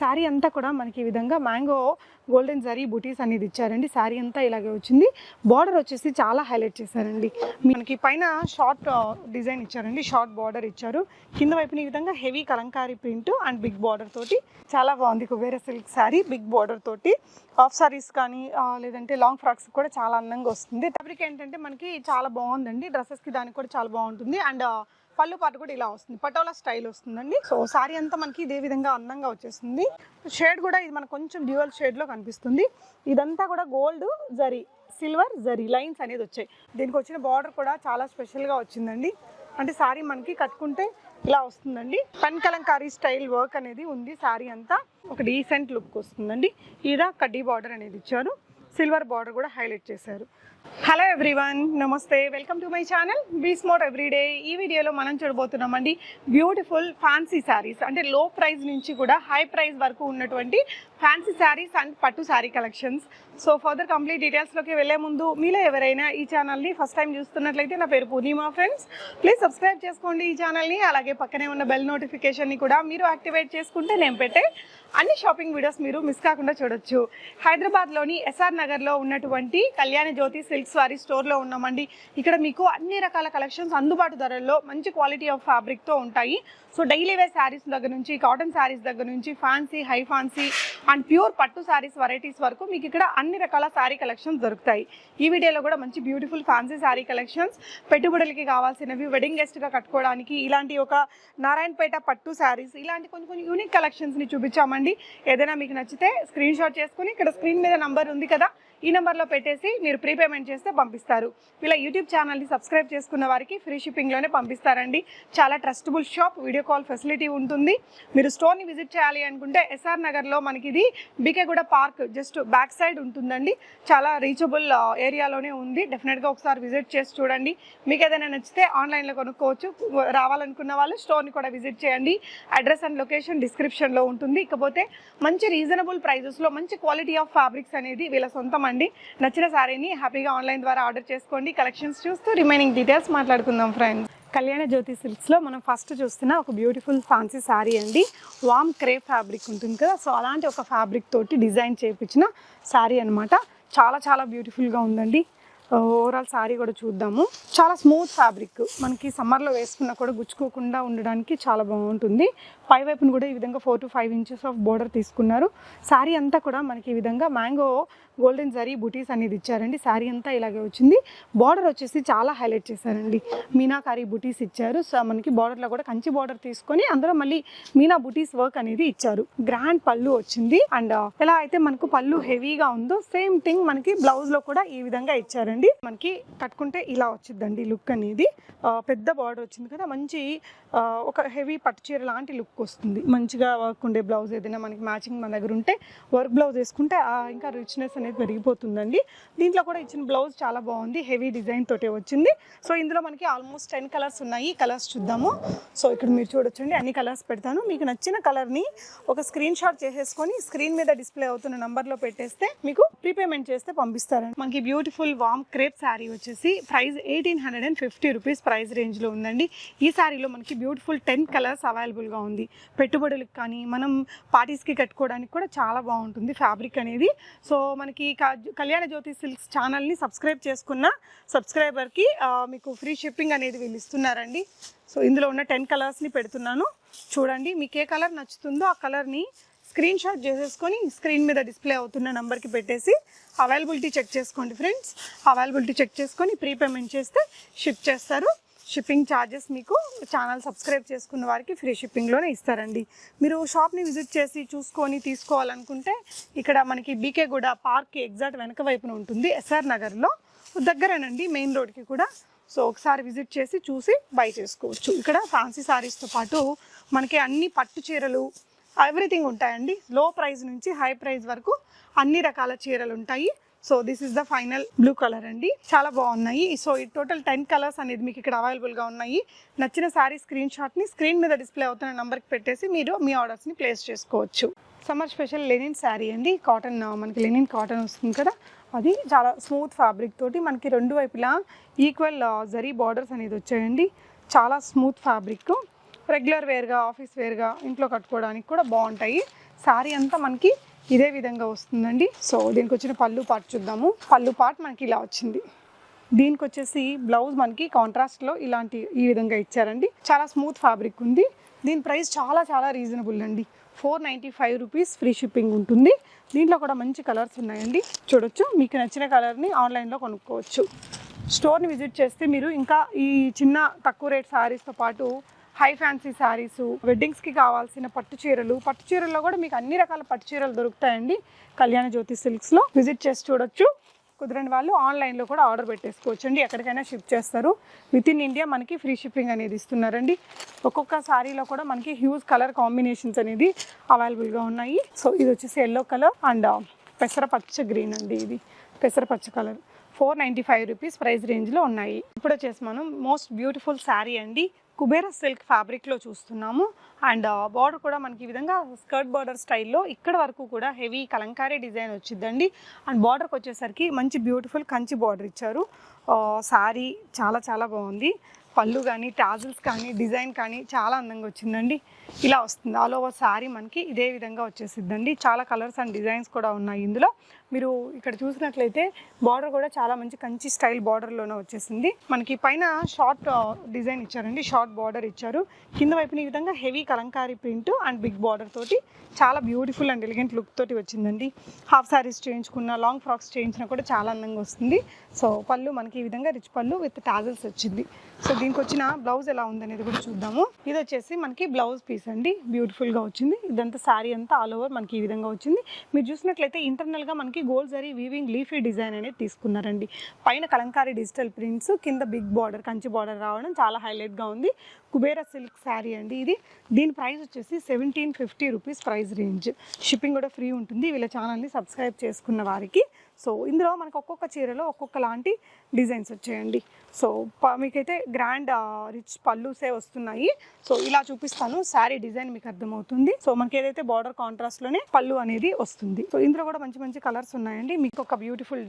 శారీ అంతా కూడా మనకి ఈ విధంగా మ్యాంగో గోల్డెన్ జరీ బూటీస్ అనేది ఇచ్చారండి. శారీ అంతా ఇలాగే వచ్చింది. బార్డర్ వచ్చేసి చాలా హైలైట్ చేశారండి. మనకి పైన షార్ట్ డిజైన్ ఇచ్చారండి, షార్ట్ బార్డర్ ఇచ్చారు. కింద వైపున ఈ విధంగా heavy Kalamkari print and big border తోటి చాలా బాగుంది. Kubera silk sari big border తోటి హాఫ్ సారీస్ కానీ లేదంటే లాంగ్ ఫ్రాక్స్ కూడా చాలా అందంగా వస్తుంది. ఫ్యాబ్రిక్ ఏంటంటే మనకి చాలా బాగుందండి. డ్రెస్సెస్కి దానికి కూడా చాలా బాగుంటుంది. అండ్ పళ్ళు పాటు కూడా ఇలా వస్తుంది, పటోలా స్టైల్ వస్తుందండి. సో శారీ అంతా మనకి ఇదే విధంగా అందంగా వచ్చేస్తుంది. షేడ్ కూడా ఇది మనకు కొంచెం డ్యూయల్ షేడ్లో కనిపిస్తుంది. ఇదంతా కూడా gold zari, silver zari lines అనేది వచ్చాయి. దీనికి వచ్చిన బార్డర్ కూడా చాలా స్పెషల్గా వచ్చిందండి. అంటే శారీ మనకి కట్టుకుంటే ఇలా వస్తుందండి. పెన్ కలంకారీ స్టైల్ వర్క్ అనేది ఉంది. శారీ అంతా ఒక డీసెంట్ లుక్ వస్తుందండి. ఇలా కడ్డీ బార్డర్ అనేది ఇచ్చారు, సిల్వర్ బార్డర్ కూడా హైలైట్ చేశారు. హలో ఎవ్రీవన్, నమస్తే, welcome to my channel be smart everyday. ఈ వీడియోలో మనం చూడబోతున్నామండి బ్యూటిఫుల్ ఫ్యాన్సీ శారీస్. అంటే లో ప్రైస్ నుంచి కూడా హై ప్రైస్ వరకు ఉన్నటువంటి ఫ్యాన్సీ శారీస్ అండ్ పట్టు sari collections. So further complete డీటెయిల్స్లోకి వెళ్ళే ముందు మీలో ఎవరైనా ఈ ఛానల్ని ఫస్ట్ టైం చూస్తున్నట్లయితే, నా పేరు పూర్ణిమా ఫ్రెండ్స్, ప్లీజ్ సబ్స్క్రైబ్ చేసుకోండి ఈ ఛానల్ని. అలాగే పక్కనే ఉన్న బెల్ నోటిఫికేషన్ని కూడా మీరు యాక్టివేట్ చేసుకుంటే నేను పెట్టే అన్ని షాపింగ్ వీడియోస్ మీరు మిస్ కాకుండా చూడొచ్చు. హైదరాబాద్లోని ఎస్ఆర్ నగర్లో ఉన్నటువంటి కళ్యాణ జ్యోతి సిల్క్ సారీ స్టోర్లో ఉన్నామండి. ఇక్కడ మీకు అన్ని రకాల కలెక్షన్స్ అందుబాటు ధరల్లో మంచి క్వాలిటీ ఆఫ్ ఫ్యాబ్రిక్తో ఉంటాయి. సో డైలీ వేర్ శారీస్ దగ్గర నుంచి, కాటన్ శారీస్ దగ్గర నుంచి, fancy, high fancy and pure పట్టు శారీస్ వెరైటీస్ వరకు మీకు ఇక్కడ అన్ని రకాల శారీ కలెక్షన్స్ దొరుకుతాయి. ఈ వీడియోలో కూడా మంచి బ్యూటిఫుల్ ఫ్యాన్సీ శారీ కలెక్షన్స్, పెట్టుబడులకి కావాల్సినవి, వెడ్డింగ్ గెస్ట్గా కట్టుకోవడానికి ఇలాంటి ఒక నారాయణపేట పట్టు శారీస్, ఇలాంటి కొన్ని యూనిక్ కలెక్షన్స్ని చూపించామండి. ఏదైనా మీకు నచ్చితే స్క్రీన్ షాట్ చేసుకుని ఇక్కడ స్క్రీన్ మీద నంబర్ ఉంది కదా, ఈ నెంబర్లో పెట్టేసి మీరు ప్రీపేమెంట్ చేస్తే పంపిస్తారు. ఇలా యూట్యూబ్ ఛానల్ని సబ్స్క్రైబ్ చేసుకున్న వారికి ఫ్రీ షిప్పింగ్లోనే పంపిస్తారండి. చాలా trustable shop, video call facility ఉంటుంది. మీరు స్టోర్ని విజిట్ చేయాలి అనుకుంటే ఎస్ఆర్ నగర్లో మనకి ఇది బీకేగూడ పార్క్ జస్ట్ బ్యాక్ సైడ్ ఉంటుందండి. చాలా రీచబుల్ ఏరియాలోనే ఉంది. డెఫినెట్గా ఒకసారి విజిట్ చేసి చూడండి. మీకు ఏదైనా నచ్చితే ఆన్లైన్లో కొనుక్కోవచ్చు. రావాలనుకున్న వాళ్ళు స్టోర్ని కూడా విజిట్ చేయండి. అడ్రస్ అండ్ లొకేషన్ డిస్క్రిప్షన్లో ఉంటుంది. ఇకపోతే మంచి రీజనబుల్ ప్రైజెస్లో మంచి క్వాలిటీ ఆఫ్ ఫ్యాబ్రిక్స్ అనేది వీళ్ళ సొంతం అండి. నచ్చిన శారీని హ్యాపీగా ఆన్లైన్ ద్వారా ఆర్డర్ చేసుకోండి. కలెక్షన్స్ చూస్తూ రిమైనింగ్ డీటెయిల్స్ మాట్లాడుకుందాం ఫ్రెండ్స్. కళ్యాణ జ్యోతి సిల్క్స్లో మనం ఫస్ట్ చూస్తున్న ఒక బ్యూటిఫుల్ ఫ్యాన్సీ శారీ అండి. వామ్ క్రేప్ ఫ్యాబ్రిక్ ఉంటుంది కదా, సో అలాంటి ఒక ఫ్యాబ్రిక్ తోటి డిజైన్ చేయించిన శారీ అనమాట. చాలా చాలా బ్యూటిఫుల్గా ఉందండి. ఓవరాల్ శారీ కూడా చూద్దాము. చాలా స్మూత్ ఫ్యాబ్రిక్, మనకి సమ్మర్లో వేసుకున్నా కూడా గుచ్చుకోకుండా ఉండడానికి చాలా బాగుంటుంది. పై వైపును కూడా ఈ విధంగా 4 to 5 inches ఆఫ్ బోర్డర్ తీసుకున్నారు. శారీ అంతా కూడా మనకి ఈ విధంగా మ్యాంగో గోల్డెన్ జరీ బూటీస్ అనేది ఇచ్చారండి. శారీ అంతా ఇలాగే వచ్చింది. బార్డర్ వచ్చేసి చాలా హైలైట్ చేశారండి. మీనాకారీ బూటీస్ ఇచ్చారు. సో మనకి బార్డర్లో కూడా కంచి బార్డర్ తీసుకొని అందులో మళ్ళీ మీనా బూటీస్ వర్క్ అనేది ఇచ్చారు. గ్రాండ్ పళ్ళు వచ్చింది. అండ్ ఎలా అయితే మనకు పళ్ళు హెవీగా ఉందో సేమ్ థింగ్ మనకి బ్లౌజ్లో కూడా ఈ విధంగా ఇచ్చారండి. మనకి కట్టుకుంటే ఇలా వచ్చిందండి లుక్ అనేది. పెద్ద బార్డర్ వచ్చింది కదా, మంచి ఒక హెవీ పట్టు చీర లాంటి లుక్ వస్తుంది. మంచిగా వర్క్ ఉండే బ్లౌజ్ ఏదైనా మనకి మ్యాచింగ్ మన దగ్గర ఉంటే, వర్క్ బ్లౌజ్ వేసుకుంటే ఇంకా రిచ్నెస్ అనేది పెరిగిపోతుందండి. దీంట్లో కూడా ఇచ్చిన బ్లౌజ్ చాలా బాగుంది, హెవీ డిజైన్ తోటే వచ్చింది. సో ఇందులో మనకి ఆల్మోస్ట్ 10 కలర్స్ ఉన్నాయి. కలర్స్ చూద్దాము. సో ఇక్కడ మీరు చూడొచ్చండి, అన్ని కలర్స్ పెడతాను. మీకు నచ్చిన కలర్ని ఒక స్క్రీన్ షాట్ చేసేసుకొని స్క్రీన్ మీద డిస్ప్లే అవుతున్న నంబర్లో పెట్టేస్తే మీకు ప్రీపేమెంట్ చేస్తే పంపిస్తారండి. మనకి బ్యూటిఫుల్ వామ్ క్రేప్ శారీ వచ్చేసి ప్రైస్ 1850 రూపీస్ ప్రైస్ రేంజ్లో ఉందండి. ఈ శారీలో మనకి బ్యూటిఫుల్ 10 కలర్స్ అవైలబుల్గా ఉంది. పెట్టుబడులకు కానీ మనం పార్టీస్కి కట్టుకోవడానికి కూడా చాలా బాగుంటుంది ఫ్యాబ్రిక్ అనేది. సో మనకి కళ్యాణ జ్యోతి సిల్క్స్ ఛానల్ని సబ్స్క్రైబ్ చేసుకున్న సబ్స్క్రైబర్కి మీకు ఫ్రీ షిప్పింగ్ అనేది వీళ్ళు ఇస్తున్నారండి. సో ఇందులో ఉన్న 10 కలర్స్ని పెడుతున్నాను చూడండి. మీకు ఏ కలర్ నచ్చుతుందో ఆ కలర్ని స్క్రీన్ షాట్ చేసేసుకొని స్క్రీన్ మీద డిస్ప్లే అవుతున్న నెంబర్కి పెట్టేసి అవైలబిలిటీ చెక్ చేసుకోండి ఫ్రెండ్స్. అవైలబిలిటీ చెక్ చేసుకొని ప్రీపేమెంట్ చేస్తే షిప్ చేస్తారు. షిప్పింగ్ ఛార్జెస్ మీకు ఛానల్ సబ్స్క్రైబ్ చేసుకున్న వారికి ఫ్రీ షిప్పింగ్లోనే ఇస్తారండి. మీరు షాప్ని విజిట్ చేసి చూసుకొని తీసుకోవాలనుకుంటే ఇక్కడ మనకి బీకేగూడ పార్క్కి ఎగ్జాక్ట్ వెనక వైపున ఉంటుంది. ఎస్ఆర్ నగర్లో దగ్గరేనండి, మెయిన్ రోడ్కి కూడా. సో ఒకసారి విజిట్ చేసి చూసి బై చేసుకోవచ్చు. ఇక్కడ ఫ్యాన్సీ శారీస్తో పాటు మనకి అన్ని పట్టు చీరలు ఎవ్రీథింగ్ ఉంటాయండి. లో ప్రైస్ నుంచి హై ప్రైస్ వరకు అన్ని రకాల చీరలు ఉంటాయి. So this is the final blue colour అండి, చాలా బాగున్నాయి. సో ఈ టోటల్ 10 కలర్స్ అనేది మీకు ఇక్కడ అవైలబుల్గా ఉన్నాయి. నచ్చిన శారీ స్క్రీన్ షాట్ని స్క్రీన్ మీద డిస్ప్లే అవుతున్న నెంబర్కి పెట్టేసి మీరు మీ ఆర్డర్స్ని ప్లేస్ చేసుకోవచ్చు. సమ్మర్ స్పెషల్ లెనిన్ శారీ అండి. కాటన్, మనకి లెనిన్ కాటన్ వస్తుంది కదా, అది చాలా స్మూత్ ఫ్యాబ్రిక్ తోటి మనకి రెండు వైపులా ఈక్వల్ జరీ బార్డర్స్ అనేది వచ్చాయండి. చాలా స్మూత్ ఫ్యాబ్రిక్, రెగ్యులర్ వేర్గా, ఆఫీస్ వేర్గా, ఇంట్లో కట్టుకోవడానికి కూడా బాగుంటాయి. శారీ అంతా మనకి ఇదే విధంగా వస్తుందండి. సో దీనికి వచ్చిన పళ్ళు పార్ట్ చూద్దాము. పళ్ళు పార్ట్ మనకి ఇలా వచ్చింది. దీనికి వచ్చేసి బ్లౌజ్ మనకి కాంట్రాస్ట్లో ఈ విధంగా ఇచ్చారండి. చాలా స్మూత్ ఫ్యాబ్రిక్ ఉంది. దీని ప్రైస్ చాలా రీజనబుల్ అండి. 495 రూపీస్ ఫ్రీ షిప్పింగ్ ఉంటుంది. దీంట్లో కూడా మంచి కలర్స్ ఉన్నాయండి. చూడొచ్చు, మీకు నచ్చిన కలర్ని ఆన్లైన్లో కొనుక్కోవచ్చు. స్టోర్ని విజిట్ చేస్తే మీరు ఇంకా ఈ చిన్న తక్కువ రేట్ శారీస్తో పాటు హై ఫ్యాన్సీ శారీస్, వెడ్డింగ్స్కి కావాల్సిన పట్టు చీరల్లో కూడా మీకు అన్ని రకాల పట్టు చీరలు దొరుకుతాయండి. కళ్యాణ జ్యోతి సిల్క్స్లో విజిట్ చేసి చూడొచ్చు. కుదరని వాళ్ళు ఆన్లైన్లో కూడా ఆర్డర్ పెట్టేసుకోవచ్చు అండి. ఎక్కడికైనా షిప్ చేస్తారు. విత్ ఇన్ ఇండియా మనకి ఫ్రీ షిప్పింగ్ అనేది ఇస్తున్నారండి. ఒక్కొక్క శారీలో కూడా మనకి హ్యూజ్ కలర్ కాంబినేషన్స్ అనేది అవైలబుల్గా ఉన్నాయి. సో ఇది వచ్చేసి ఎల్లో కలర్ అండ్ పెసరపచ్చ గ్రీన్ అండి. ఇది పెసరపచ్చ కలర్ 495 రూపీస్ ప్రైస్ రేంజ్లో ఉన్నాయి. ఇప్పుడు వచ్చేసి మనం మోస్ట్ బ్యూటిఫుల్ శారీ అండి. కుబేర సిల్క్ ఫ్యాబ్రిక్లో చూస్తున్నాము. అండ్ బార్డర్ కూడా మనకి ఈ విధంగా స్కర్ట్ బార్డర్ స్టైల్లో ఇక్కడ వరకు కూడా హెవీ కలంకారీ డిజైన్ వచ్చిందండి. అండ్ బార్డర్కి వచ్చేసరికి మంచి బ్యూటిఫుల్ కంచి బార్డర్ ఇచ్చారు. శారీ చాలా బాగుంది. పళ్ళు కానీ టాజిల్స్ కానీ డిజైన్ కానీ చాలా అందంగా వచ్చిందండి. ఇలా వస్తుంది ఆల్ ఓవర్ శారీ మనకి ఇదే విధంగా వచ్చేసిద్దండి. చాలా కలర్స్ అండ్ డిజైన్స్ కూడా ఉన్నాయి ఇందులో. మీరు ఇక్కడ చూసినట్లయితే బార్డర్ కూడా చాలా మంచి కంచి స్టైల్ బార్డర్లోనే వచ్చేసింది. మనకి పైన షార్ట్ డిజైన్ ఇచ్చారండి. షార్ట్ బార్డర్ ఇచ్చారు. కింద వైపున ఈ విధంగా heavy Kalamkari print and big border తోటి చాలా బ్యూటిఫుల్ అండ్ ఎలిగెంట్ లుక్ తోటి వచ్చిందండి. హాఫ్ శారీస్ చేయించుకున్న, లాంగ్ ఫ్రాక్స్ చేయించినా కూడా చాలా అందంగా వస్తుంది. సో పళ్ళు మనకి ఈ విధంగా రిచ్ పళ్ళు విత్ టాజిల్స్ వచ్చింది. సో దీనికి వచ్చిన బ్లౌజ్ ఎలా ఉందనేది కూడా చూద్దాము. ఇది వచ్చేసి మనకి బ్లౌజ్ పీస్ అండి. బ్యూటిఫుల్గా వచ్చింది. ఇదంతా శారీ అంతా ఆల్ ఓవర్ మనకి ఈ విధంగా వచ్చింది. మీరు చూసినట్లయితే ఇంటర్నల్గా మనకి gold zari weaving leafy design అనేది తీసుకున్నారండి. పైన కలంకారీ డిజిటల్ ప్రింట్స్, కింద బిగ్ బార్డర్ కంచి బార్డర్ రావడం చాలా హైలైట్గా ఉంది. కుబేర సిల్క్ శారీ అండి ఇది. దీని ప్రైస్ వచ్చేసి 1750 రూపీస్ ప్రైస్ రేంజ్. షిప్పింగ్ కూడా ఫ్రీ ఉంటుంది వీళ్ళ ఛానల్ని సబ్స్క్రైబ్ చేసుకున్న వారికి. సో ఇందులో మనకు ఒక్కొక్క చీరలో ఒక్కొక్క లాంటి డిజైన్స్ వచ్చాయండి. సో మీకైతే గ్రాండ్ రిచ్ పళ్ళుసే వస్తున్నాయి. సో ఇలా చూపిస్తాను, శారీ డిజైన్ మీకు అర్థమవుతుంది. సో మనకి ఏదైతే బార్డర్ కాంట్రాస్ట్లోనే పళ్ళు అనేది వస్తుంది. సో ఇందులో కూడా మంచి కలర్స్ ఉన్నాయండి. మీకు ఒక బ్యూటిఫుల్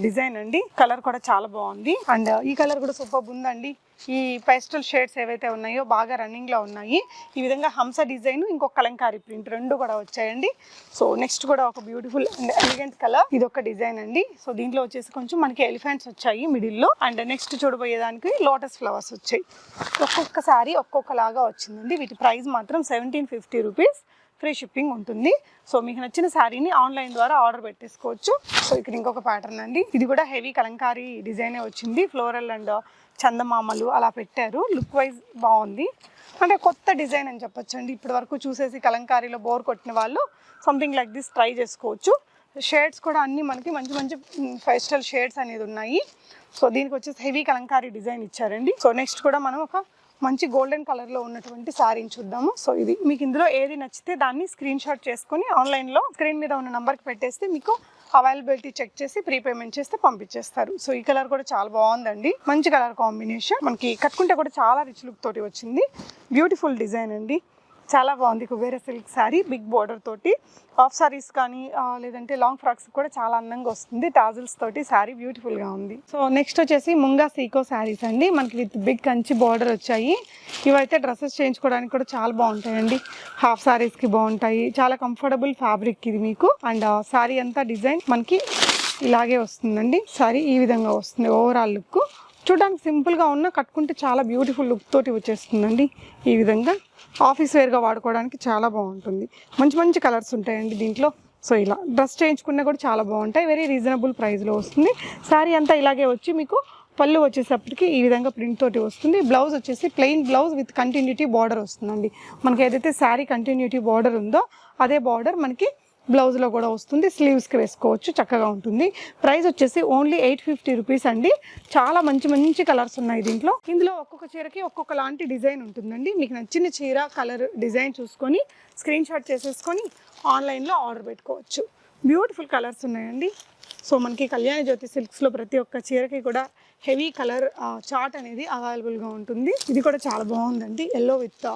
డిజైన్ అండి. కలర్ కూడా చాలా బాగుంది. అండ్ ఈ కలర్ కూడా సూపర్ ఉందండి. ఈ పేస్టల్ షేడ్స్ ఏవైతే ఉన్నాయో బాగా రన్నింగ్లో ఉన్నాయి. ఈ విధంగా హంస డిజైన్, ఇంకొక కలంకారీ ప్రింట్ రెండు కూడా వచ్చాయండి. సో నెక్స్ట్ కూడా ఒక బ్యూటిఫుల్ అండ్ ఎలిగెంట్ కలర్, ఇది ఒక డిజైన్ అండి. సో దీంట్లో వచ్చేసి కొంచెం మనకి ఎలిఫెంట్స్ వచ్చాయి మిడిల్లో. అండ్ నెక్స్ట్ చూడబోయేదానికి లోటస్ ఫ్లవర్స్ వచ్చాయి. ఒక్కొక్క శారీ ఒక్కొక్కలాగా వచ్చిందండి. వీటి ప్రైస్ మాత్రం 1750 రూపీస్. ఫ్రీ షిప్పింగ్ ఉంటుంది. సో మీకు నచ్చిన శారీని ఆన్లైన్ ద్వారా ఆర్డర్ పెట్టేసుకోవచ్చు. సో ఇక్కడ ఇంకొక ప్యాటర్న్ అండి. ఇది కూడా హెవీ కలంకారీ డిజైనే వచ్చింది. ఫ్లోరల్ అండ్ చందమామలు అలా పెట్టారు. లుక్ వైజ్ బాగుంది. అంటే కొత్త డిజైన్ అని చెప్పొచ్చు అండి. ఇప్పటి వరకు చూసేసి కలంకారీలో బోర్ కొట్టిన వాళ్ళు సంథింగ్ లైక్ దిస్ ట్రై చేసుకోవచ్చు. షేడ్స్ కూడా అన్నీ మనకి మంచి పేస్టల్ షేడ్స్ అనేది ఉన్నాయి. సో దీనికి వచ్చేసి హెవీ కలంకారీ డిజైన్ ఇచ్చారండి. సో నెక్స్ట్ కూడా మనం ఒక మంచి గోల్డెన్ కలర్లో ఉన్నటువంటి శారీని చూద్దాము. సో ఇది మీకు ఇందులో ఏది నచ్చితే దాన్ని స్క్రీన్ షాట్ చేసుకుని ఆన్లైన్లో స్క్రీన్ మీద ఉన్న నెంబర్కి పెట్టేస్తే మీకు అవైలబిలిటీ చెక్ చేసి ప్రీపేమెంట్ చేస్తే పంపించేస్తారు. సో ఈ కలర్ కూడా చాలా బాగుందండి. మంచి కలర్ కాంబినేషన్. మనకి కట్టుకుంటే కూడా చాలా రిచ్ లుక్ తోటి వచ్చింది. బ్యూటిఫుల్ డిజైన్ అండి. చాలా బాగుంది. Kubera silk sari big border తోటి. హాఫ్ సారీస్ కానీ లేదంటే లాంగ్ ఫ్రాక్స్ కూడా చాలా అందంగా వస్తుంది. టాజిల్స్ తోటి శారీ బ్యూటిఫుల్గా ఉంది. సో నెక్స్ట్ వచ్చేసి ముంగా సీకో శారీస్ అండి. మనకి విత్ బిగ్ కంచి బార్డర్ వచ్చాయి. ఇవైతే డ్రెస్సెస్ చేయించుకోవడానికి కూడా చాలా బాగుంటాయండి. హాఫ్ సారీస్కి బాగుంటాయి. చాలా కంఫర్టబుల్ ఫ్యాబ్రిక్ ఇది మీకు. అండ్ శారీ అంతా డిజైన్ మనకి ఇలాగే వస్తుందండి. శారీ ఈ విధంగా వస్తుంది. ఓవరాల్ లుక్ చూడడానికి సింపుల్గా ఉన్న కట్టుకుంటే చాలా బ్యూటిఫుల్ లుక్ తోటి వచ్చేస్తుందండి. ఈ విధంగా ఆఫీస్ వేర్గా వాడుకోవడానికి చాలా బాగుంటుంది. మంచి కలర్స్ ఉంటాయండి దీంట్లో. సో ఇలా డ్రెస్ చేయించుకున్నా కూడా చాలా బాగుంటాయి. వెరీ రీజనబుల్ ప్రైస్లో వస్తుంది. శారీ అంతా ఇలాగే వచ్చి మీకు పళ్ళు వచ్చేసప్పటికి ఈ విధంగా ప్రింట్ తోటి వస్తుంది. బ్లౌజ్ వచ్చేసి plain blouse with continuity border వస్తుందండి. మనకి ఏదైతే శారీ కంటిన్యూటీ బార్డర్ ఉందో అదే బార్డర్ మనకి బ్లౌజ్లో కూడా వస్తుంది. స్లీవ్స్కి వేసుకోవచ్చు, చక్కగా ఉంటుంది. ప్రైస్ వచ్చేసి ఓన్లీ 850 రూపీస్ అండి. చాలా మంచి కలర్స్ ఉన్నాయి దీంట్లో. ఇందులో ఒక్కొక్క చీరకి ఒక్కొక్క లాంటి డిజైన్ ఉంటుందండి. మీకు నచ్చిన చీర కలర్ డిజైన్ చూసుకొని స్క్రీన్ షాట్ చేసేసుకొని ఆన్లైన్లో ఆర్డర్ పెట్టుకోవచ్చు. బ్యూటిఫుల్ కలర్స్ ఉన్నాయండి. సో మనకి కళ్యాణ జ్యోతి సిల్క్స్లో ప్రతి ఒక్క చీరకి కూడా హెవీ కలర్ చార్ట్ అనేది అవైలబుల్గా ఉంటుంది. ఇది కూడా చాలా బాగుందండి. Yellow with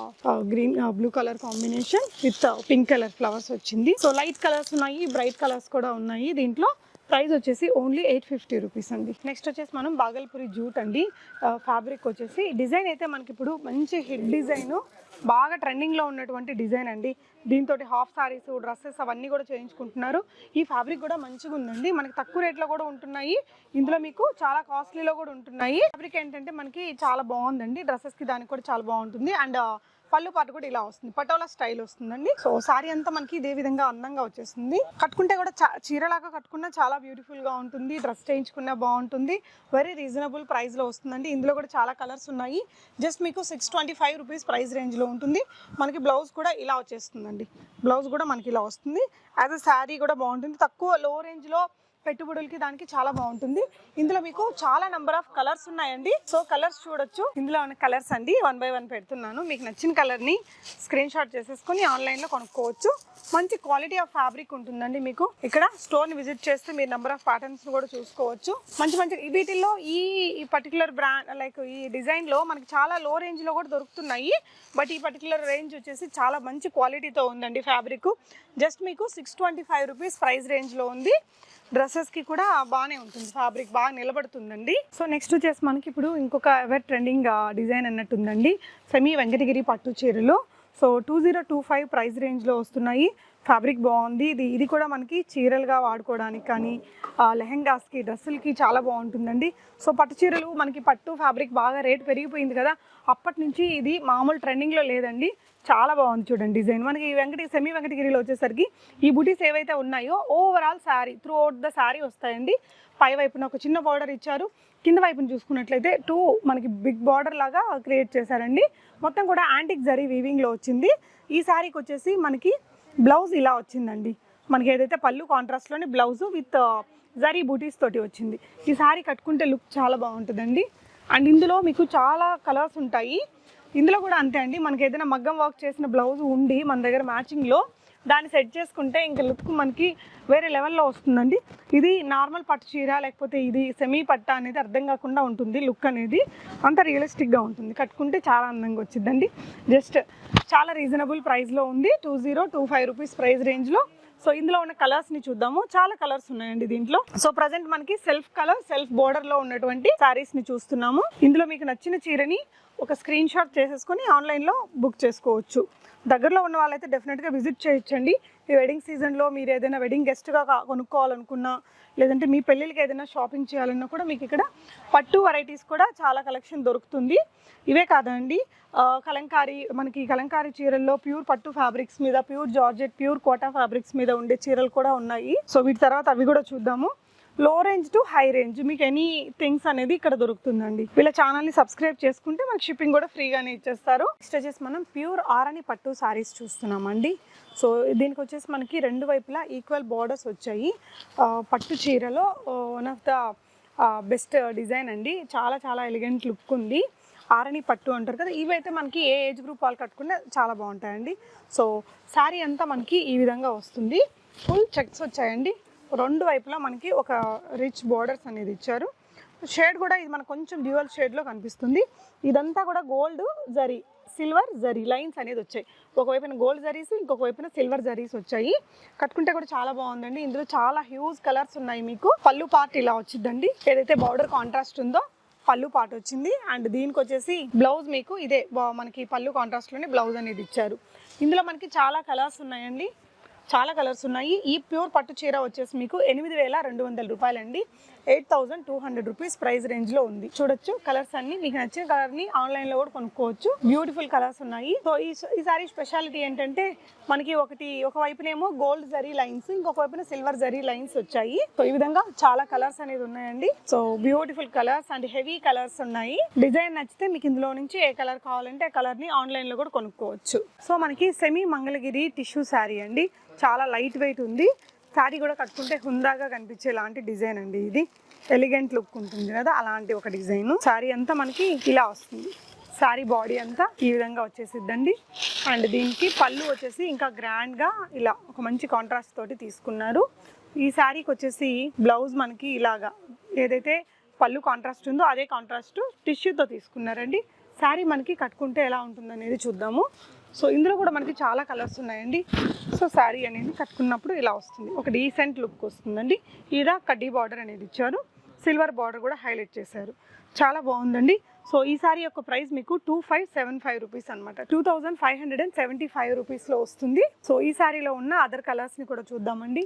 green blue colour combination with pink colour flowers వచ్చింది. సో లైట్ కలర్స్ ఉన్నాయి, బ్రైట్ కలర్స్ కూడా ఉన్నాయి దీంట్లో. ప్రైస్ వచ్చేసి ఓన్లీ 850 రూపీస్ అండి. నెక్స్ట్ వచ్చేసి మనం బాగల్పూరి జూట్ అండి. ఫ్యాబ్రిక్ వచ్చేసి డిజైన్ అయితే మనకి ఇప్పుడు మంచి హిట్ డిజైన్ బాగా ట్రెండింగ్లో ఉన్నటువంటి డిజైన్ అండి. దీంతో హాఫ్ సారీస్, డ్రెస్సెస్ అవన్నీ కూడా చేయించుకుంటున్నారు. ఈ ఫ్యాబ్రిక్ కూడా మంచిగా ఉందండి. మనకి తక్కువ రేట్లో కూడా ఉంటున్నాయి, ఇందులో మీకు చాలా కాస్ట్లీలో కూడా ఉంటున్నాయి. ఫ్యాబ్రిక్ ఏంటంటే మనకి చాలా బాగుందండి, డ్రెస్సెస్కి దానికి కూడా చాలా బాగుంటుంది. అండ్ పళ్ళు పాటు కూడా ఇలా వస్తుంది, పటోలా స్టైల్ వస్తుందండి. సో సారీ అంతా మనకి ఇదే విధంగా అందంగా వచ్చేస్తుంది. కట్టుకుంటే కూడా చీరలాగా కట్టుకున్నా చాలా బ్యూటిఫుల్ గా ఉంటుంది, డ్రెస్ చేయించుకున్నా బాగుంటుంది. వెరీ రీజనబుల్ ప్రైస్ లో వస్తుందండి. ఇందులో కూడా చాలా కలర్స్ ఉన్నాయి. జస్ట్ మీకు 625 రూపీస్ ప్రైస్ రేంజ్ లో ఉంటుంది. మనకి బ్లౌజ్ కూడా ఇలా వచ్చేస్తుందండి. బ్లౌజ్ కూడా మనకి ఇలా వస్తుంది. యాజ్ అ శారీ కూడా బాగుంటుంది. తక్కువ లో రేంజ్ లో పెట్టుబడులకి దానికి చాలా బాగుంటుంది. ఇందులో మీకు చాలా నెంబర్ ఆఫ్ కలర్స్ ఉన్నాయండి. సో కలర్స్ చూడొచ్చు. ఇందులో ఉన్న కలర్స్ అండి 1 by 1 పెడుతున్నాను. మీకు నచ్చిన కలర్ ని స్క్రీన్ షాట్ చేసేసుకొని ఆన్లైన్ లో కొనుక్కోవచ్చు. మంచి క్వాలిటీ ఆఫ్ ఫ్యాబ్రిక్ ఉంటుందండి. మీకు ఇక్కడ స్టోర్ ని విజిట్ చేస్తే మీరు నెంబర్ ఆఫ్ ప్యాటర్న్స్ కూడా చూసుకోవచ్చు. మంచి మంచి వీటిల్లో ఈ పర్టికులర్ బ్రాండ్ లైక్ ఈ డిజైన్ లో మనకి చాలా లో రేంజ్ లో కూడా దొరుకుతున్నాయి. బట్ ఈ పర్టికులర్ రేంజ్ వచ్చేసి చాలా మంచి క్వాలిటీతో ఉందండి. ఫ్యాబ్రిక్ జస్ట్ మీకు 625 రూపీస్ ప్రైస్ రేంజ్ లో ఉంది. డ్రెస్సెస్కి కూడా బాగానే ఉంటుంది, ఫ్యాబ్రిక్ బాగా నిలబడుతుందండి. సో నెక్స్ట్ వచ్చేసి మనకి ఇప్పుడు ఇంకొక ఎవర్ ట్రెండింగ్ డిజైన్ అన్నట్టుందండి. సెమీ వెంకటగిరి పట్టు చీరలు. సో 2025 ప్రైస్ రేంజ్లో వస్తున్నాయి. ఫ్యాబ్రిక్ బాగుంది. ఇది కూడా మనకి చీరలుగా వాడుకోవడానికి కానీ లెహెంగాస్కి, డ్రెస్సులకి చాలా బాగుంటుందండి. సో పట్టు చీరలు మనకి పట్టు ఫ్యాబ్రిక్ బాగా రేట్ పెరిగిపోయింది కదా, అప్పటి నుంచి ఇది మామూలు ట్రెండింగ్లో లేదండి. చాలా బాగుంది చూడండి డిజైన్. మనకి సెమీ వెంకటగిరిలో వచ్చేసరికి ఈ బుటీస్ ఏవైతే ఉన్నాయో overall sari through out the sari వస్తాయండి. పై వైపున ఒక చిన్న బార్డర్ ఇచ్చారు, కింద వైపున చూసుకున్నట్లయితే మనకి బిగ్ బార్డర్ లాగా క్రియేట్ చేశారండి. మొత్తం కూడా యాంటిక్ జరీ వీవింగ్లో వచ్చింది. ఈ శారీకి వచ్చేసి మనకి బ్లౌజ్ ఇలా వచ్చిందండి. మనకి ఏదైతే పళ్ళు కాంట్రాస్ట్లోనే బ్లౌజ్ విత్ జరీ బూటీస్ తోటి వచ్చింది. ఈ శారీ కట్టుకుంటే లుక్ చాలా బాగుంటుందండి. అండ్ ఇందులో మీకు చాలా కలర్స్ ఉంటాయి. ఇందులో కూడా అంతే అండి. మనకి ఏదైనా మగ్గం వర్క్ చేసిన బ్లౌజ్ ఉండి మన దగ్గర మ్యాచింగ్లో దాన్ని సెట్ చేసుకుంటే ఇంకా లుక్ మనకి వేరే లెవెల్లో వస్తుందండి. ఇది నార్మల్ పట్టు చీర లేకపోతే ఇది సెమీ పట్ట అనేది అర్థం కాకుండా ఉంటుంది. లుక్ అనేది అంత రియలిస్టిక్గా ఉంటుంది. కట్టుకుంటే చాలా అందంగా వచ్చిందండి. జస్ట్ చాలా రీజనబుల్ ప్రైస్లో ఉంది. 2025 రూపీస్ ప్రైస్ రేంజ్లో. సో ఇందులో ఉన్న కలర్స్ని చూద్దాము. చాలా కలర్స్ ఉన్నాయండి దీంట్లో. సో ప్రజెంట్ మనకి సెల్ఫ్ కలర్, సెల్ఫ్ బోర్డర్లో ఉన్నటువంటి శారీస్ని చూస్తున్నాము. ఇందులో మీకు నచ్చిన చీరని ఒక స్క్రీన్ షాట్ చేసేసుకొని ఆన్లైన్లో బుక్ చేసుకోవచ్చు. దగ్గరలో ఉన్న వాళ్ళైతే డెఫినెట్గా విజిట్ చేయొచ్చండి. ఈ వెడ్డింగ్ సీజన్లో మీరు ఏదైనా వెడ్డింగ్ గెస్ట్గా కొనుక్కోవాలనుకున్నా, లేదంటే మీ పెళ్ళిళ్ళకి ఏదైనా షాపింగ్ చేయాలన్నా కూడా మీకు ఇక్కడ పట్టు వెరైటీస్ కూడా చాలా కలెక్షన్ దొరుకుతుంది. ఇవే కాదండి, మనకి కలంకారీ చీరల్లో ప్యూర్ పట్టు ఫ్యాబ్రిక్స్ మీద, pure georgette, pure Kota fabrics మీద ఉండే చీరలు కూడా ఉన్నాయి. సో వీటి తర్వాత అవి కూడా చూద్దాము. లో రేంజ్ టు హై రేంజ్ మీకు ఎనీ థింగ్స్ అనేది ఇక్కడ దొరుకుతుందండి. వీళ్ళ ఛానల్ని సబ్స్క్రైబ్ చేసుకుంటే మనకి షిప్పింగ్ కూడా ఫ్రీగానే ఇచ్చేస్తారు. నెక్స్ట్ వచ్చేసి మనం ప్యూర్ ఆరణి పట్టు సారీస్ చూస్తున్నామండి. సో దీనికి వచ్చేసి మనకి రెండు వైపులా ఈక్వల్ బార్డర్స్ వచ్చాయి. పట్టు చీరలో one of the best design అండి. చాలా చాలా ఎలిగెంట్ లుక్ ఉంది. ఆరణి పట్టు అంటారు కదా, ఇవైతే మనకి ఏ ఏజ్ గ్రూప్ వాళ్ళు కట్టుకుంటే చాలా బాగుంటాయండి. సో శారీ అంతా మనకి ఈ విధంగా వస్తుంది. ఫుల్ చెక్స్ వచ్చాయండి. రెండు వైపులా మనకి ఒక రిచ్ బోర్డర్స్ అనేది ఇచ్చారు. షేడ్ కూడా ఇది మనకు కొంచెం డ్యూయల్ షేడ్లో కనిపిస్తుంది. ఇదంతా కూడా gold zari, silver zari lines అనేది వచ్చాయి. ఒకవైపున గోల్డ్ జరీస్, ఇంకొక వైపున సిల్వర్ జరీస్ వచ్చాయి. కట్టుకుంటే కూడా చాలా బాగుందండి. ఇందులో చాలా హ్యూజ్ కలర్స్ ఉన్నాయి. మీకు పళ్ళు పార్ట్ ఇలా వచ్చిందండి. ఏదైతే బార్డర్ కాంట్రాస్ట్ ఉందో పళ్ళు పార్ట్ వచ్చింది. అండ్ దీనికి వచ్చేసి బ్లౌజ్ మీకు ఇదే మనకి పళ్ళు కాంట్రాస్ట్లోనే బ్లౌజ్ అనేది ఇచ్చారు. ఇందులో మనకి చాలా కలర్స్ ఉన్నాయండి. చాలా కలర్స్ ఉన్నాయి. ఈ ప్యూర్ పట్టు చీర వచ్చేసి మీకు 8,200 రూపాయలండి. 8,200 రూపీస్ ప్రైస్ రేంజ్లో ఉంది. చూడొచ్చు కలర్స్ అన్ని. మీకు నచ్చిన కలర్ని ఆన్లైన్లో కూడా కొనుక్కోవచ్చు. బ్యూటిఫుల్ కలర్స్ ఉన్నాయి. సో ఈ సారీ స్పెషాలిటీ ఏంటంటే మనకి ఒక వైపునేమో గోల్డ్ జరీ లైన్స్, ఇంకొక వైపున సిల్వర్ జరీ లైన్స్ వచ్చాయి. సో ఈ విధంగా చాలా కలర్స్ అనేది ఉన్నాయండి. So beautiful colours and heavy colours ఉన్నాయి. డిజైన్ నచ్చితే మీకు ఇందులో నుంచి ఏ కలర్ కావాలంటే ఆ కలర్ని ఆన్లైన్లో కూడా కొనుక్కోవచ్చు. సో మనకి సెమీ మంగళగిరి టిష్యూ శారీ అండి. చాలా లైట్ వెయిట్ ఉంది. శారీ కూడా కట్టుకుంటే హుందాగా కనిపించే లాంటి డిజైన్ అండి. ఇది ఎలిగెంట్ లుక్ ఉంటుంది కదా, అలాంటి ఒక డిజైన్. శారీ అంతా మనకి ఇలా వస్తుంది. శారీ బాడీ అంతా ఈ విధంగా వచ్చేసిద్దండి. అండ్ దీనికి పళ్ళు వచ్చేసి ఇంకా గ్రాండ్గా ఇలా ఒక మంచి కాంట్రాస్ట్ తోటి తీసుకున్నారు. ఈ శారీకి వచ్చేసి బ్లౌజ్ మనకి ఇలాగా ఏదైతే పళ్ళు కాంట్రాస్ట్ ఉందో అదే కాంట్రాస్ట్ టిష్యూతో తీసుకున్నారండి. శారీ మనకి కట్టుకుంటే ఎలా ఉంటుందనేది చూద్దాము. సో ఇందులో కూడా మనకి చాలా కలర్స్ ఉన్నాయండి. సో శారీ అనేది కట్టుకున్నప్పుడు ఇలా వస్తుంది. ఒక డీసెంట్ లుక్ వస్తుందండి. ఇలా కడ్డీ బార్డర్ అనేది ఇచ్చారు. సిల్వర్ బార్డర్ కూడా హైలైట్ చేశారు. చాలా బాగుందండి. సో ఈ సారీ యొక్క ప్రైస్ మీకు 2575 రూపీస్ అనమాట. 2575 రూపీస్లో వస్తుంది. సో ఈ సారీలో ఉన్న అదర్ కలర్స్ని కూడా చూద్దామండి.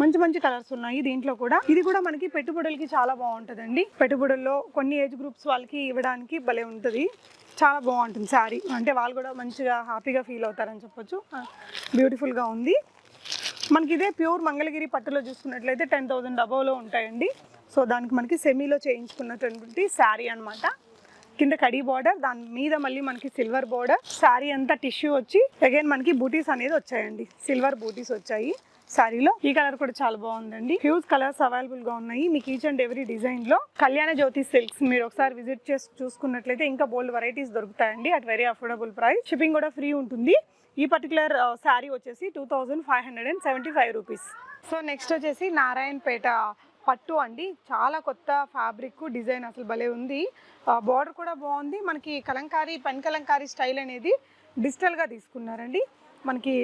మంచి మంచి కలర్స్ ఉన్నాయి దీంట్లో కూడా. ఇది కూడా మనకి పెట్టుబడులకి చాలా బాగుంటుందండి. పెట్టుబడుల్లో కొన్ని ఏజ్ గ్రూప్స్ వాళ్ళకి ఇవ్వడానికి భలే ఉంటుంది. చాలా బాగుంటుంది శారీ. అంటే వాళ్ళు కూడా మంచిగా హ్యాపీగా ఫీల్ అవుతారని చెప్పొచ్చు. బ్యూటిఫుల్గా ఉంది. మనకి ఇదే ప్యూర్ మంగళగిరి పట్టులో చూసుకున్నట్లయితే 10,000 అబవ్లో ఉంటాయండి. సో దానికి మనకి సెమీలో చేయించుకున్నటువంటి శారీ అనమాట. కింద కడీ బార్డర్, దాని మీద మళ్ళీ మనకి సిల్వర్ బార్డర్. శారీ అంతా టిష్యూ వచ్చి అగైన్ మనకి బూటీస్ అనేది వచ్చాయండి. సిల్వర్ బూటీస్ వచ్చాయి శారీలో. ఈ కలర్ కూడా చాలా బాగుందండి. హ్యూజ్ కలర్స్ అవైలబుల్ గా ఉన్నాయి మీకు ఈచ్ అండ్ ఎవ్రీ డిజైన్ లో. కళ్యాణ జ్యోతి సిల్క్స్ మీరు ఒకసారి విజిట్ చేసి చూసుకున్నట్లయితే ఇంకా బోల్డ్ వెరైటీస్ దొరుకుతాయండి at very affordable price. Shipping కూడా ఫ్రీ ఉంటుంది. ఈ పర్టికులర్ శారీ వచ్చేసి 2575 రూపీస్. సో నెక్స్ట్ వచ్చేసి నారాయణపేట పట్టు అండి. చాలా కొత్త ఫ్యాబ్రిక్, డిజైన్ అసలు భలే ఉంది. బార్డర్ కూడా బాగుంది. మనకి కలంకారీ, పెన్ కలంకారీ స్టైల్ అనేది డిజిటల్గా తీసుకున్నారండి. మనకి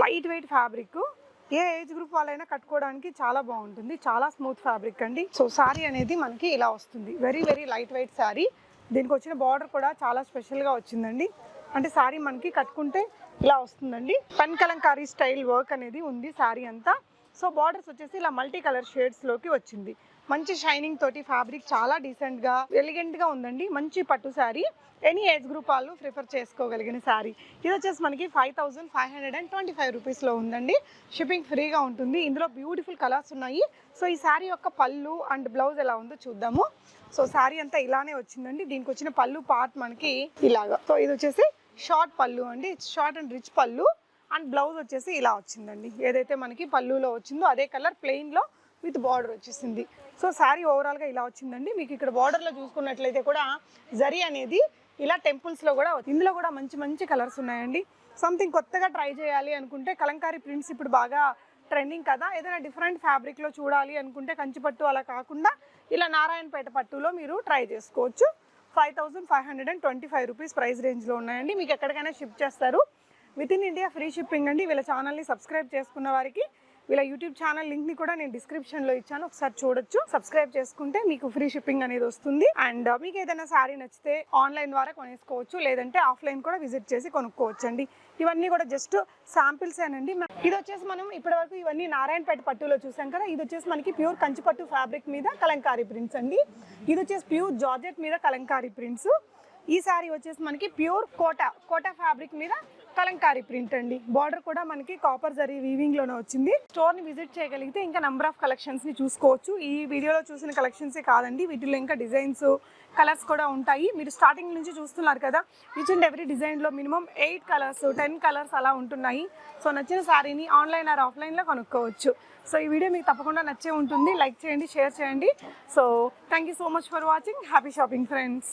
లైట్ వెయిట్ ఫ్యాబ్రిక్, ఏ ఏజ్ గ్రూప్ వాళ్ళైనా కట్టుకోవడానికి చాలా బాగుంటుంది. చాలా స్మూత్ ఫ్యాబ్రిక్ అండి. సో శారీ అనేది మనకి ఇలా వస్తుంది. Very very light weight sari. దీనికి వచ్చిన బార్డర్ కూడా చాలా స్పెషల్గా వచ్చిందండి. అంటే శారీ మనకి కట్టుకుంటే ఇలా వస్తుందండి. పెన్ కలంకారీ స్టైల్ వర్క్ అనేది ఉంది శారీ అంతా. సో బార్డర్స్ వచ్చేసి ఇలా మల్టీ కలర్ షేడ్స్లోకి వచ్చింది. మంచి షైనింగ్ తోటి ఫ్యాబ్రిక్ చాలా డీసెంట్గా ఎలిగెంట్గా ఉందండి. మంచి పట్టు శారీ. ఎనీ ఏజ్ గ్రూప్ వాళ్ళు ప్రిఫర్ చేసుకోగలిగిన శారీ. ఇది వచ్చేసి మనకి 5525 రూపీస్లో ఉందండి. షిప్పింగ్ ఫ్రీగా ఉంటుంది. ఇందులో బ్యూటిఫుల్ కలర్స్ ఉన్నాయి. సో ఈ శారీ యొక్క పళ్ళు అండ్ బ్లౌజ్ ఎలా ఉందో చూద్దాము. సో శారీ అంతా ఇలానే వచ్చిందండి. దీనికి వచ్చిన పళ్ళు పార్ట్ మనకి ఇలాగా. సో ఇది వచ్చేసి షార్ట్ పళ్ళు అండి. షార్ట్ అండ్ రిచ్ పళ్ళు. అండ్ బ్లౌజ్ వచ్చేసి ఇలా వచ్చిందండి. ఏదైతే మనకి పళ్ళులో వచ్చిందో అదే కలర్ ప్లెయిన్లో విత్ బార్డర్ వచ్చేసింది. సో శారీ ఓవరాల్గా ఇలా వచ్చిందండి. మీకు ఇక్కడ బార్డర్లో చూసుకున్నట్లయితే కూడా జరీ అనేది ఇలా టెంపుల్స్లో కూడా. ఇందులో కూడా మంచి మంచి కలర్స్ ఉన్నాయండి. సంథింగ్ కొత్తగా ట్రై చేయాలి అనుకుంటే కలంకారీ ప్రింట్స్ ఇప్పుడు బాగా ట్రెండింగ్ కదా. ఏదైనా డిఫరెంట్ ఫ్యాబ్రిక్లో చూడాలి అనుకుంటే కంచిపట్టు అలా కాకుండా ఇలా నారాయణపేట పట్టులో మీరు ట్రై చేసుకోవచ్చు. 5525 రూపీస్ ప్రైస్ రేంజ్లో ఉన్నాయండి. మీకు ఎక్కడికైనా షిప్ చేస్తారు. With in India free shipping అండి. వీళ్ళ ఛానల్ని సబ్స్క్రైబ్ చేసుకున్న వారికి వీళ్ళ యూట్యూబ్ ఛానల్ లింక్ని కూడా నేను డిస్క్రిప్షన్లో ఇచ్చాను. ఒకసారి చూడొచ్చు. సబ్స్క్రైబ్ చేసుకుంటే మీకు ఫ్రీ షిప్పింగ్ అనేది వస్తుంది. అండ్ మీకు ఏదైనా శారీ నచ్చితే ఆన్లైన్ ద్వారా కొనేసుకోవచ్చు, లేదంటే ఆఫ్లైన్ కూడా విజిట్ చేసి కొనుక్కోవచ్చు అండి. ఇవన్నీ కూడా జస్ట్ శాంపిల్స్ ఏనండి. ఇది వచ్చేసి మనం ఇప్పటివరకు ఇవన్నీ నారాయణపేట పట్టులో చూసాం కదా. ఇది వచ్చేసి మనకి ప్యూర్ కంచిపట్టు ఫ్యాబ్రిక్ మీద కలంకారీ ప్రింట్స్ అండి. ఇది వచ్చేసి ప్యూర్ జార్జెట్ మీద కలంకారీ ప్రింట్స్. ఈ శారీ వచ్చేసి మనకి ప్యూర్ కోటా ఫ్యాబ్రిక్ మీద కలంకారీ ప్రింట్ అండి. బార్డర్ కూడా మనకి కాపర్ జరీ వీవింగ్ లోనే వచ్చింది. స్టోర్ ని విజిట్ చేయగలిగితే ఇంకా నెంబర్ ఆఫ్ కలెక్షన్స్ ని చూసుకోవచ్చు. ఈ వీడియోలో చూసిన కలెక్షన్సే కాదండి, వీటిలో ఇంకా డిజైన్స్, కలర్స్ కూడా ఉంటాయి. మీరు స్టార్టింగ్ నుంచి చూస్తున్నారు కదా. ఈచ్ అండ్ ఎవ్రీ డిజైన్ లో మినిమం 8 కలర్స్ 10 కలర్స్ అలా ఉంటున్నాయి. సో నచ్చిన శారీని ఆన్లైన్ ఆర్ ఆఫ్లైన్ లో కొనుక్కోవచ్చు. సో ఈ వీడియో మీకు తప్పకుండా నచ్చే ఉంటుంది. లైక్ చేయండి, షేర్ చేయండి. So thank you so much for watching. Happy shopping friends.